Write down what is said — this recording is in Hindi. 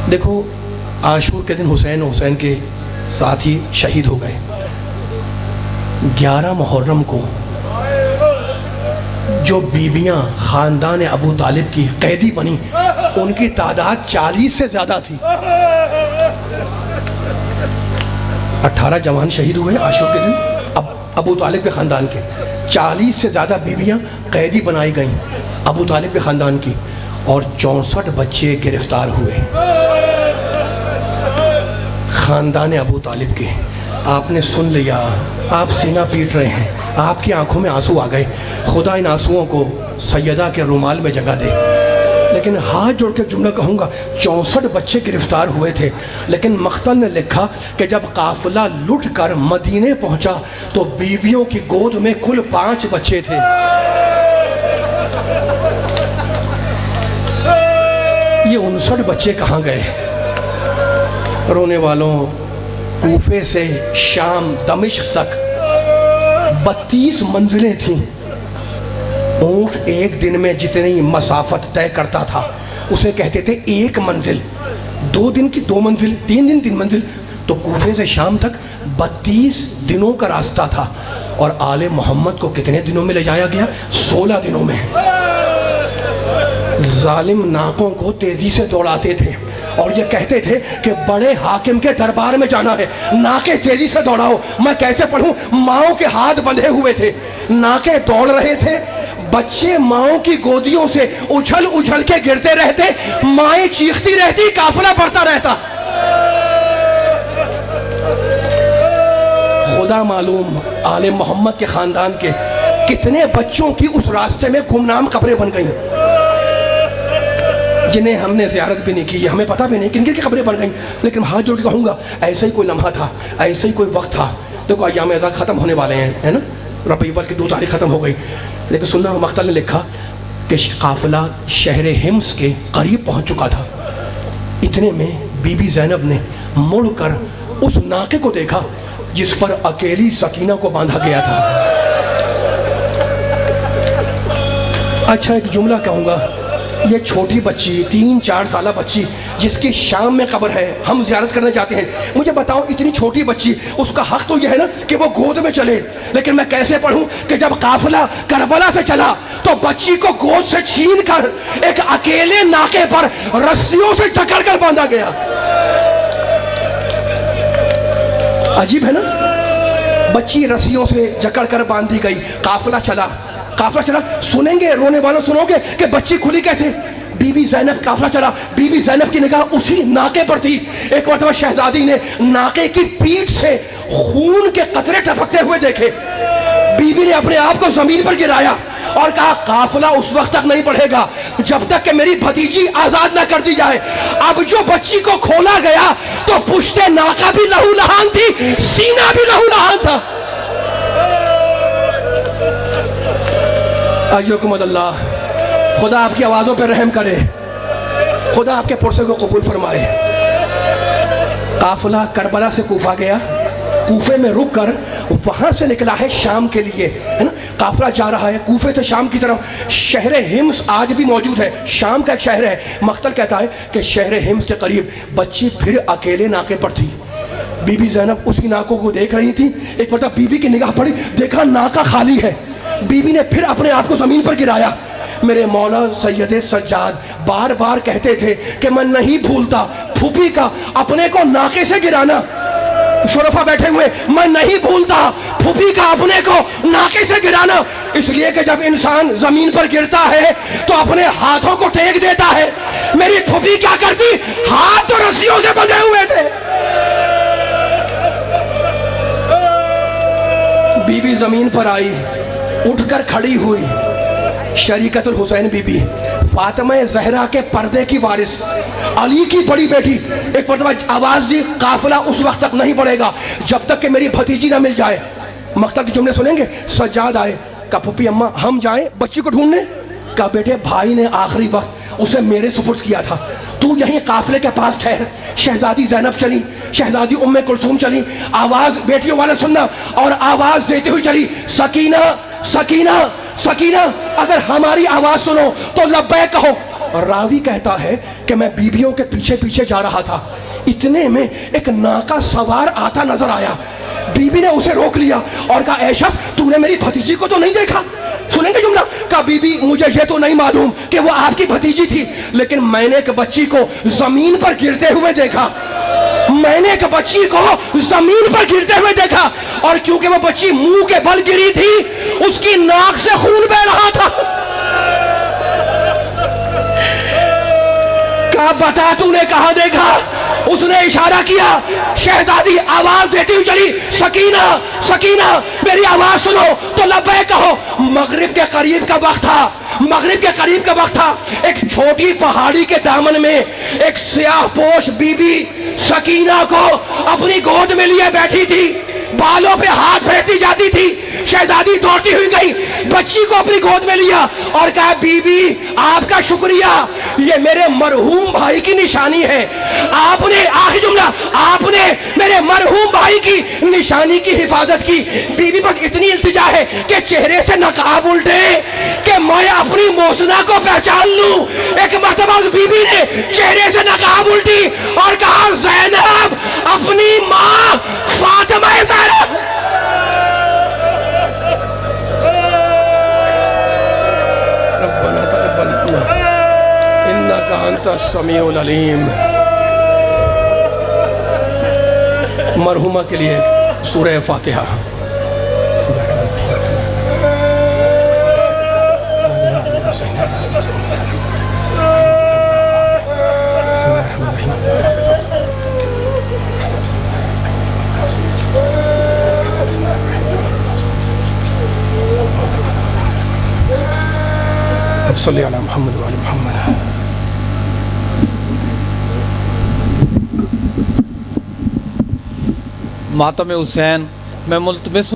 देखो, आशूर के दिन हुसैन के साथ ही शहीद हो गए। 11 मुहर्रम को जो बीबियां ख़ानदान अबू तालिब की कैदी बनी, उनकी तादाद 40 से ज़्यादा थी। 18 जवान शहीद हुए आशूर के दिन अबू तालिब के ख़ानदान के। 40 से ज़्यादा बीबियां कैदी बनाई गईं अबू तालिब के ख़ानदान की, और 64 बच्चे गिरफ्तार हुए ख़ानदान अबू तालिब के। आपने सुन लिया, आप सीना पीट रहे हैं, आपकी आंखों में आंसू आ गए। खुदा इन आंसुओं को सैयदा के रुमाल में जगह दे। लेकिन हाथ जोड़ के जुमला कहूँगा, 64 बच्चे गिरफ्तार हुए थे, लेकिन मख्तल ने लिखा कि जब काफिला लुट कर मदीने पहुँचा तो बीवियों की गोद में कुल 5 बच्चे थे। ये 59 बच्चे कहाँ गए? रोने वालों, कूफे से शाम दमिश्क तक 32 मंजिलें थीं। ऊँट एक दिन में जितनी मसाफत तय करता था उसे कहते थे 1 मंजिल। 2 दिन की 2 मंजिल, 3 दिन 3 मंजिल। तो कूफे से शाम तक 32 दिनों का रास्ता था। और आले मोहम्मद को कितने दिनों में ले जाया गया? 16 दिनों में। जालिम नाकों को तेजी से दौड़ाते थे और ये कहते थे कि बड़े हाकिम के दरबार में जाना है, नाके तेजी से दौड़ाओ। मैं कैसे पढ़ूं? माओ के हाथ बंधे हुए थे, नाके दौड़ रहे थे, बच्चे माओ की गोदियों से उछल उछल के गिरते रहते, माएँ चीखती रहती, काफिला बढ़ता रहता। खुदा मालूम आले मोहम्मद के खानदान के कितने बच्चों की उस रास्ते में गुमनाम कब्रें बन गईं, जिन्हें हमने ज़ियारत भी नहीं की, हमें पता भी नहीं किन किन की कब्रें बन गईं। लेकिन हाथ जोड़ के कहूँगा, ऐसा ही कोई लम्हा था, ऐसा ही कोई वक्त था। देखो, अय्याम अज़ा ख़त्म होने वाले हैं, है ना? रबीउल अव्वल की 2 तारीख ख़त्म हो गई, लेकिन सुन्ना मख्तल ने लिखा कि काफिला शहर हिम्स के करीब पहुँच चुका था। इतने में बीबी ज़ैनब ने मुड़कर उस नाके को देखा जिस पर अकेली सकीना को बांधा गया था। अच्छा, एक जुमला कहूँगा, ये छोटी बच्ची, 3-4 साल बच्ची जिसकी शाम में कब्र है, हम ज़ियारत करने जाते हैं, मुझे बताओ, इतनी छोटी बच्ची, उसका हक तो यह है ना कि वो गोद में चले। लेकिन मैं कैसे पढ़ूं कि जब काफिला करबला से चला तो बच्ची को गोद से छीन कर एक अकेले नाके पर रस्सियों से जकड़ कर बांधा गया। अजीब है ना? बच्ची रस्सियों से जकड़ कर बांधी गई, काफिला चला। सुनेंगे रोने वालों, सुनोगे कि बच्ची खुली कैसे? बीबी ज़ैनब, काफिला चला, बीबी ज़ैनब की निगाह उसी नाके पर थी। एक मरतबा शहजादी ने नाके की पीठ से खून के कतरे टपकते हुए देखे। बीबी ने अपने आप को जमीन पर गिराया और कहा, काफिला उस वक्त तक नहीं बढ़ेगा जब तक कि मेरी भतीजी आजाद न कर दी जाए। अब जो बच्ची को खोला गया तो पुश्ते नाका भी लहू लहान थी, सीना भी लहू लहान था। अल्लाह, खुदा आपकी आवाज़ों पर रहम करे, खुदा आपके पुरसे को कबूल फरमाए। काफिला करबला से कूफा गया, कूफे में रुक कर वहाँ से निकला है शाम के लिए, है ना? काफिला जा रहा है कूफे से शाम की तरफ। शहर हिम्स आज भी मौजूद है, शाम का एक शहर है। मख्तल कहता है कि शहर हिम्स के करीब बच्ची फिर अकेले नाके पर थी। बीबी ज़ैनब उसी नाकों को देख रही थी। एक मतलब बीबी की निगाह पड़ी, देखा नाका खाली है। बीबी ने फिर अपने आप को ज़मीन पर गिराया। मेरे मौला सैयद सज्जाद बार बार कहते थे कि मैं नहीं भूलता फूफी का अपने को नाके से गिराना। शुरफा बैठे हुए, मैं नहीं भूलता फूफी का अपने को नाके से गिराना। इसलिए कि जब इंसान जमीन पर गिरता है तो अपने हाथों को टेक देता है। मेरी फूफी क्या करती? हाथ तो रस्सियों से बंधे हुए थे। बीबी जमीन पर आई, उठकर खड़ी हुई। शरीकतुल हुसैन बीबी, फातिमा ज़हरा के पर्दे की वारिस, अली की बड़ी बेटी, एक मरतबा आवाज़ दी, काफिला उस वक्त तक नहीं बढ़ेगा जब तक कि मेरी भतीजी ना मिल जाए। मख्तल के जुमले सुनेंगे। सज्जाद आए, कहा फूफी अम्मा हम जाएं बच्ची को ढूंढने? कहा बेटे, भाई ने आखिरी वक्त उसे मेरे सुपुर्द किया था, तू यहीं काफिले के पास ठहर। शहजादी ज़ैनब चली, शहजादी उम्मे कुलसूम चली। आवाज़ बेटियों वाले सुनना, और आवाज़ देती हुई चली, सकीना सकीना सकीना, अगर हमारी आवाज़ सुनो तो लब्बैक कहो। रावी कहता है कि मैं बीबियों के पीछे पीछे जा रहा था, इतने में एक नाका सवार आता नजर आया। बीबी ने उसे रोक लिया और कहा, ऐ शख्स, तूने मेरी भतीजी को तो नहीं देखा? सुनेंगे जुमला? कहा, बीबी मुझे ये तो नहीं मालूम कि वो आपकी भतीजी थी, लेकिन मैंने एक बच्ची को जमीन पर गिरते हुए देखा। मैंने एक बच्ची को जमीन पर गिरते हुए देखा, और क्योंकि वो बच्ची मुंह के बल गिरी थी, उसकी नाक से खून बह रहा था। कहा, बता तूने कहां देखा? उसने इशारा किया। शहजादी आवाज देती हुई चली, सकीना सकीना, मेरी आवाज सुनो। तो लब्बैक कहो। मगरिब के करीब का वक्त था, मगरिब के करीब का वक्त था। एक छोटी पहाड़ी के दामन में एक स्याहपोश बीबी सकीना को अपनी गोद में लिए बैठी थी, बालों पे हाथ फेरती जाती थी। शहजादी दौड़ती हुई गई, बच्ची को अपनी गोद में लिया और कहा, बीबी आपका शुक्रिया, ये मेरे मरहूम भाई की निशानी है। आपने, आखिरी जुमला, आपने मेरे मरहूम भाई की निशानी की हिफाजत की। बीबी पर इतनी इल्तिजा है कि चेहरे से नकाब उल्टे कि मैं अपनी मोहसिना को पहचान लूं। एक मर्तबा बीबी ने चेहरे से नकाब उल्टी और कहा, ज़ैनब अपनी माँ फातिमा ज़हरा। रब्बना तक़ब्बल मिन्ना इन्नका अंतस समीउल अलीम। मरहुमा के लिए सूरह फातिहा। सल्ली अला मुहम्मद व अली मुहम्मद। मातम हुसैन मैं मुल्तमिस